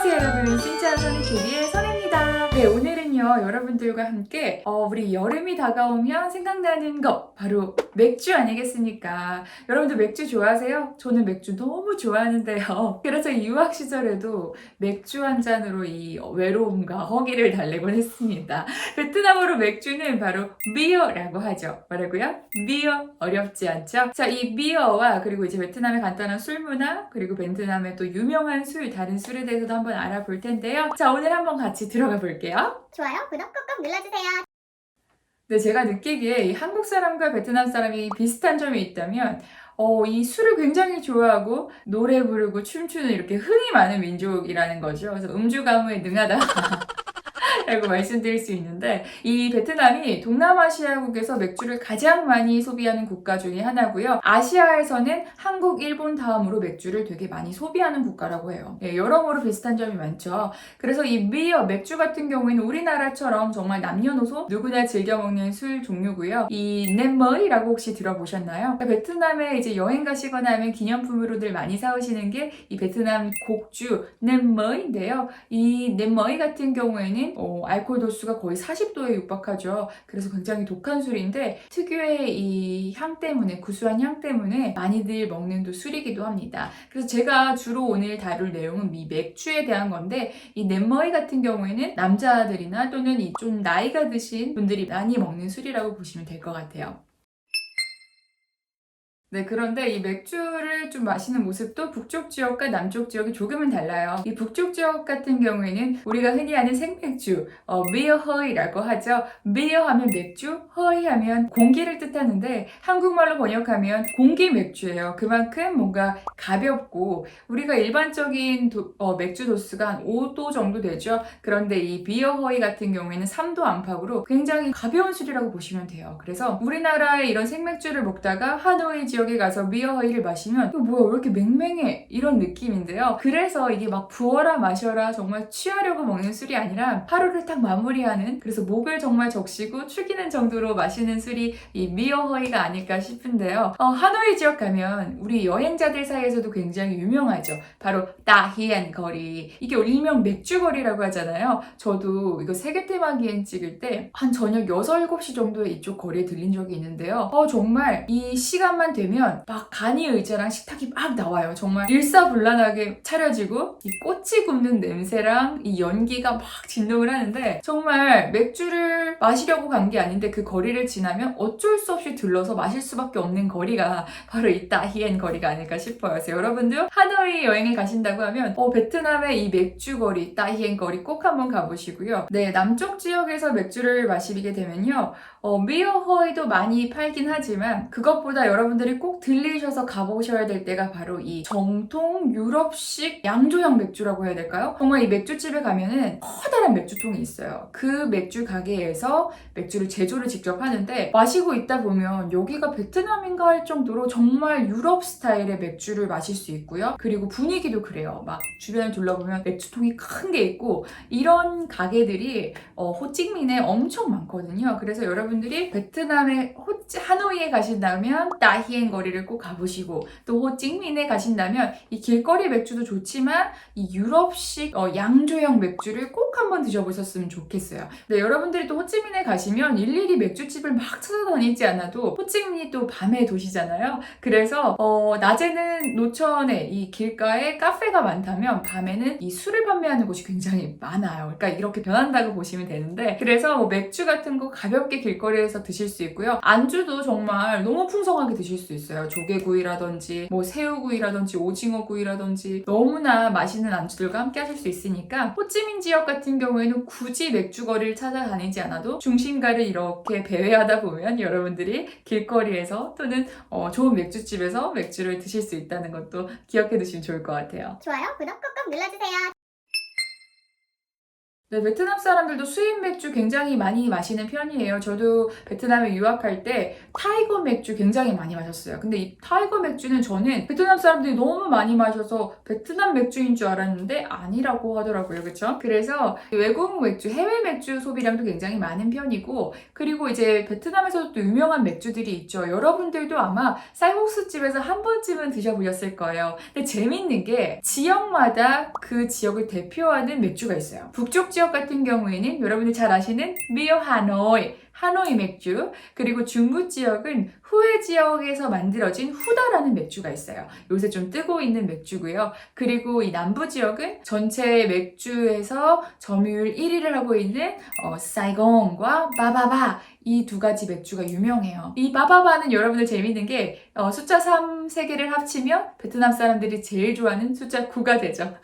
안녕하세요 여러분, 진짜 선이TV의 선입니다. 네, 오늘은요 여러분들과 함께 우리 여름이 다가오면 생각나는 것 바로 맥주 아니겠습니까? 여러분들 맥주 좋아하세요? 저는 맥주 너무 좋아하는데요. 그래서 유학 시절에도 맥주 한 잔으로 이 외로움과 허기를 달래곤 했습니다. 베트남어로 맥주는 바로 비어라고 하죠. 뭐라고요? 비어. 어렵지 않죠? 자, 이 비어와 그리고 이제 베트남의 간단한 술 문화, 그리고 베트남의 또 유명한 술, 다른 술에 대해서도 한번 알아볼 텐데요. 자, 오늘 한번 같이 들어가 볼게요. 좋아요, 구독 꾹꾹 눌러주세요. 네, 제가 느끼기에 이 한국 사람과 베트남 사람이 비슷한 점이 있다면 이 술을 굉장히 좋아하고 노래 부르고 춤추는 이렇게 흥이 많은 민족이라는 거죠. 그래서 음주 가무에 능하다. 라고 말씀드릴 수 있는데, 이 베트남이 동남아시아국에서 맥주를 가장 많이 소비하는 국가 중에 하나고요. 아시아에서는 한국, 일본 다음으로 맥주를 되게 많이 소비하는 국가라고 해요. 예, 여러모로 비슷한 점이 많죠. 그래서 이 비어, 맥주 같은 경우에는 우리나라처럼 정말 남녀노소 누구나 즐겨 먹는 술 종류고요. 이 넷머이라고 혹시 들어보셨나요? 베트남에 이제 여행 가시거나 하면 기념품으로들 많이 사오시는 게 이 베트남 곡주 넷머이인데요. 이 넷머이 같은 경우에는 알코올 도수가 거의 40도에 육박하죠. 그래서 굉장히 독한 술인데 특유의 이 향 때문에, 구수한 향 때문에 많이들 먹는 또 술이기도 합니다. 그래서 제가 주로 오늘 다룰 내용은 이 맥주에 대한 건데, 이 넷머이 같은 경우에는 남자들이나 또는 이 좀 나이가 드신 분들이 많이 먹는 술이라고 보시면 될 것 같아요. 네, 그런데 이 맥주를 좀 마시는 모습도 북쪽 지역과 남쪽 지역이 조금은 달라요. 이 북쪽 지역 같은 경우에는 우리가 흔히 아는 생맥주, 비어 허이라고 하죠. 비어 하면 맥주, 허이 하면 공기를 뜻하는데 한국말로 번역하면 공기 맥주예요. 그만큼 뭔가 가볍고 우리가 일반적인 맥주 도수가 한 5도 정도 되죠. 그런데 이 비어 허이 같은 경우에는 3도 안팎으로 굉장히 가벼운 술이라고 보시면 돼요. 그래서 우리나라에 이런 생맥주를 먹다가 하노이 지역에 가서 비어허이를 마시면 이거 뭐야 왜 이렇게 맹맹해 이런 느낌인데요. 그래서 이게 막 부어라 마셔라 정말 취하려고 먹는 술이 아니라 하루를 딱 마무리하는, 그래서 목을 정말 적시고 축이는 정도로 마시는 술이 이 비어허이가 아닐까 싶은데요. 하노이 지역 가면 우리 여행자들 사이에서도 굉장히 유명하죠. 바로 따히안 거리, 이게 일명 맥주거리라고 하잖아요. 저도 이거 세계 테마기행 찍을 때 한 저녁 6, 7시 정도에 이쪽 거리에 들린 적이 있는데요. 정말 이 시간만 되면 막 간이 의자랑 식탁이 막 나와요. 정말 일사불란하게 차려지고 이 꼬치 굽는 냄새랑 이 연기가 막 진동을 하는데, 정말 맥주를 마시려고 간 게 아닌데 그 거리를 지나면 어쩔 수 없이 들러서 마실 수밖에 없는 거리가 바로 이 따히엔 거리가 아닐까 싶어요. 그래서 여러분들 하노이 여행에 가신다고 하면 베트남의 이 맥주 거리, 따히엔 거리 꼭 한번 가보시고요. 네, 남쪽 지역에서 맥주를 마시게 되면요. 비어허이도 많이 팔긴 하지만 그것보다 여러분들이 꼭 들리셔서 가보셔야 될 때가 바로 이 정통 유럽식 양조형 맥주라고 해야 될까요? 정말 이 맥주집에 가면은 커다란 맥주통이 있어요. 그 맥주 가게에서 맥주를 제조를 직접 하는데 마시고 있다 보면 여기가 베트남인가 할 정도로 정말 유럽 스타일의 맥주를 마실 수 있고요. 그리고 분위기도 그래요. 막 주변을 둘러보면 맥주통이 큰 게 있고 이런 가게들이 호찌민에 엄청 많거든요. 그래서 여러분들이 베트남의 하노이에 가신다면 따히엔 거리를 꼭 가보시고, 또 호찌민에 가신다면 이 길거리 맥주도 좋지만 이 유럽식 양조형 맥주를 꼭 한번 드셔보셨으면 좋겠어요. 네, 여러분들이 또 호찌민에 가시면 일일이 맥주집을 막 찾아다니지 않아도 호찌민이 또 밤의 도시잖아요. 그래서 낮에는 노천에 이 길가에 카페가 많다면 밤에는 이 술을 판매하는 곳이 굉장히 많아요. 그러니까 이렇게 변한다고 보시면 되는데, 그래서 뭐 맥주 같은 거 가볍게 길거리에서 드실 수 있고요. 안주도 정말 너무 풍성하게 드실 수 있어요. 조개구이라든지 뭐 새우구이라든지 오징어구이라든지 너무나 맛있는 안주들과 함께 하실 수 있으니까 호찌민 지역 같은 경우에는 굳이 맥주거리를 찾아다니지 않아도 중심가를 이렇게 배회하다 보면 여러분들이 길거리에서 또는 좋은 맥주집에서 맥주를 드실 수 있다는 것도 기억해 두시면 좋을 것 같아요. 좋아요, 구독 꾹꾹 눌러주세요. 네, 베트남 사람들도 수입 맥주 굉장히 많이 마시는 편이에요. 저도 베트남에 유학할 때 타이거 맥주 굉장히 많이 마셨어요. 근데 이 타이거 맥주는 저는 베트남 사람들이 너무 많이 마셔서 베트남 맥주인 줄 알았는데 아니라고 하더라고요. 그쵸? 그래서 외국 맥주, 해외 맥주 소비량도 굉장히 많은 편이고, 그리고 이제 베트남에서도 또 유명한 맥주들이 있죠. 여러분들도 아마 쌀국수 집에서 한 번쯤은 드셔보셨을 거예요. 근데 재밌는 게 지역마다 그 지역을 대표하는 맥주가 있어요. 북쪽 지역 같은 경우에는 여러분들 잘 아시는 미어 하노이 맥주, 그리고 중부 지역은 후에 지역에서 만들어진 후다라는 맥주가 있어요. 요새 좀 뜨고 있는 맥주고요. 그리고 이 남부 지역은 전체 맥주에서 점유율 1위를 하고 있는 사이공과 바바바, 이 두 가지 맥주가 유명해요. 이 바바바는 여러분들 재밌는 게 숫자 3, 3개를 합치면 베트남 사람들이 제일 좋아하는 숫자 9가 되죠.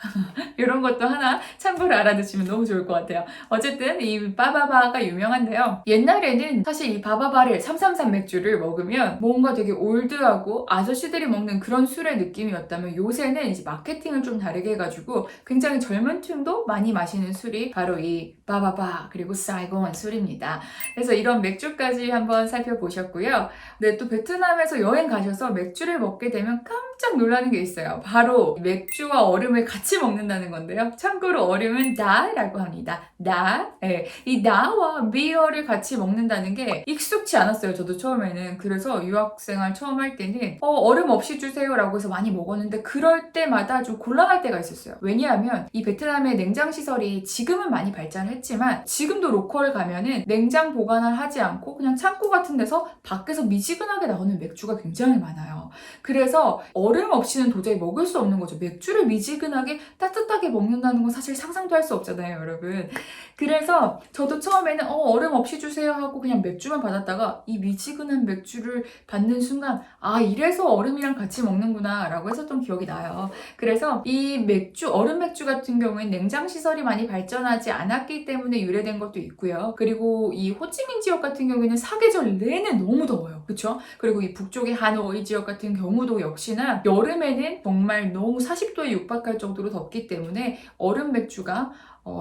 이런 것도 하나 참고로 알아두시면 너무 좋을 것 같아요. 어쨌든 이 바바바가 유명한데요. 옛날에는 사실 이 바바바를 333 맥주를 먹으면 뭔가 되게 올드하고 아저씨들이 먹는 그런 술의 느낌이었다면, 요새는 이제 마케팅을 좀 다르게 해가지고 굉장히 젊은 층도 많이 마시는 술이 바로 이 바바바 그리고 사이공 술입니다. 그래서 이런 맥주까지 한번 살펴보셨고요. 네, 또 베트남에서 여행 가셔서 맥주를 먹게 되면 깜짝 놀라는 게 있어요. 바로 맥주와 얼음을 같이 먹는다는 건데요. 참고로 얼음은 다라고 합니다. 다. 네, 이 다와 비어를 같이 먹는다는 게 익숙치 않았어요. 저도 처음에는. 그래서 유학생활 처음 할 때는 얼음 없이 주세요라고 해서 많이 먹었는데, 그럴 때마다 좀 곤란할 때가 있었어요. 왜냐하면 이 베트남의 냉장 시설이 지금은 많이 발전을 했지만, 지금도 로컬 가면은 냉장 보관을 하지 않고 그냥 창고 같은 데서 밖에서 미지근하게 나오는 맥주가 굉장히 많아요. 그래서 얼음 없이는 도저히 먹을 수 없는 거죠. 맥주를 미지근하게 따뜻하게 먹는다는 건 사실 상상도 할 수 없잖아요, 여러분. 그래서 저도 처음에는 얼음 없이 주세요 하고 그냥 맥주만 받았다가 이 미지근한 맥주를 받는 순간, 아, 이래서 얼음이랑 같이 먹는구나 라고 했었던 기억이 나요. 그래서 이 맥주, 얼음 맥주 같은 경우에는 냉장 시설이 많이 발전하지 않았기 때문에 유래된 것도 있고요. 그리고 이 호치민 지역 같은 경우에는 사계절 내내 너무 더워요. 그쵸? 그리고 이 북쪽의 하노이 지역 같은 경우도 역시나 여름에는 정말 너무 40도에 육박할 정도로 덥기 때문에 얼음 맥주가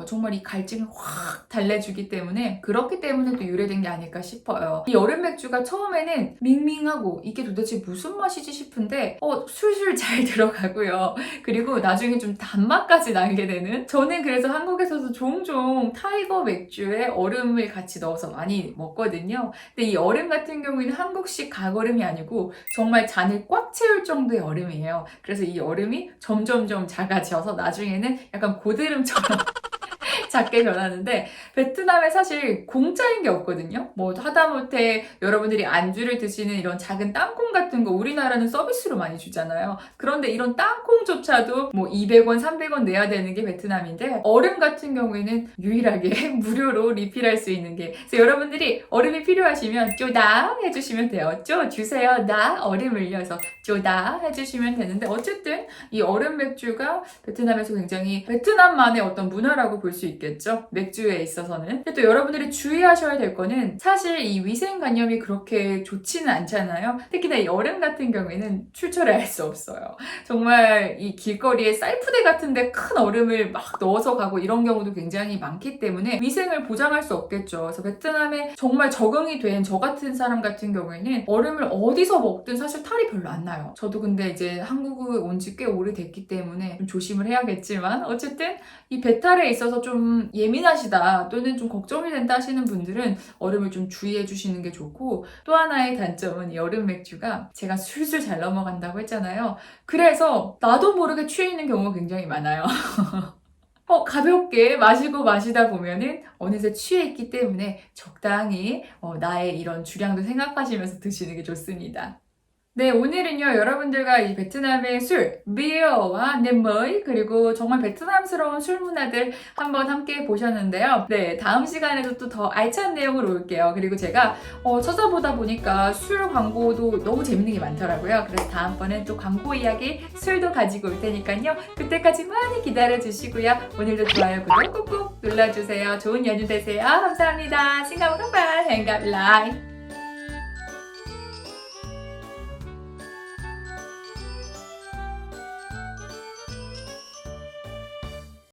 정말 이 갈증을 확 달래주기 때문에, 그렇기 때문에 또 유래된 게 아닐까 싶어요. 이 얼음 맥주가 처음에는 밍밍하고 이게 도대체 무슨 맛이지 싶은데 술술 잘 들어가고요. 그리고 나중에 좀 단맛까지 나게 되는, 저는 그래서 한국에서도 종종 타이거 맥주에 얼음을 같이 넣어서 많이 먹거든요. 근데 이 얼음 같은 경우에는 한국식 각얼음이 아니고 정말 잔을 꽉 채울 정도의 얼음이에요. 그래서 이 얼음이 점점점 작아져서 나중에는 약간 고드름처럼 작게 변하는데, 베트남에 사실 공짜인 게 없거든요. 뭐 하다못해 여러분들이 안주를 드시는 이런 작은 땅콩 같은 거 우리나라는 서비스로 많이 주잖아요. 그런데 이런 땅콩조차도 뭐 200원, 300원 내야 되는 게 베트남인데, 얼음 같은 경우에는 유일하게 무료로 리필할 수 있는 게, 그래서 여러분들이 얼음이 필요하시면 쪼다 해주시면 돼요. 쪼 주세요. 나 얼음을요. 그래서 쪼다 해주시면 되는데, 어쨌든 이 얼음 맥주가 베트남에서 굉장히 베트남만의 어떤 문화라고 볼 수 있겠죠. 맥주에 있어서는. 근데 또 여러분들이 주의하셔야 될 거는, 사실 이 위생관념이 그렇게 좋지는 않잖아요. 특히나 이 얼음 같은 경우에는 출처를 알 수 없어요. 정말 이 길거리에 쌀푸대 같은데 큰 얼음을 막 넣어서 가고 이런 경우도 굉장히 많기 때문에 위생을 보장할 수 없겠죠. 그래서 베트남에 정말 적응이 된 저 같은 사람 같은 경우에는 얼음을 어디서 먹든 사실 탈이 별로 안 나요. 저도 근데 이제 한국에 온 지 꽤 오래됐기 때문에 좀 조심을 해야겠지만, 어쨌든 이 배탈에 있어서 좀 예민하시다 또는 좀 걱정이 된다 하시는 분들은 얼음을 좀 주의해 주시는 게 좋고, 또 하나의 단점은 이 얼음 맥주가 제가 술술 잘 넘어간다고 했잖아요. 그래서 나도 모르게 취해 있는 경우가 굉장히 많아요. 가볍게 마시고 마시다 보면은 어느새 취해 있기 때문에 적당히 나의 이런 주량도 생각하시면서 드시는 게 좋습니다. 네, 오늘은요, 여러분들과 이 베트남의 술, 비어와 네머이, 그리고 정말 베트남스러운 술 문화들 한번 함께 보셨는데요. 네, 다음 시간에도 또 더 알찬 내용으로 올게요. 그리고 제가 찾아보다 보니까 술 광고도 너무 재밌는 게 많더라고요. 그래서 다음번엔 또 광고 이야기, 술도 가지고 올 테니까요. 그때까지 많이 기다려주시고요. 오늘도 좋아요, 구독 꾹꾹 눌러주세요. 좋은 연휴 되세요. 감사합니다. 싱가포르 깜빡, 행갑 라이.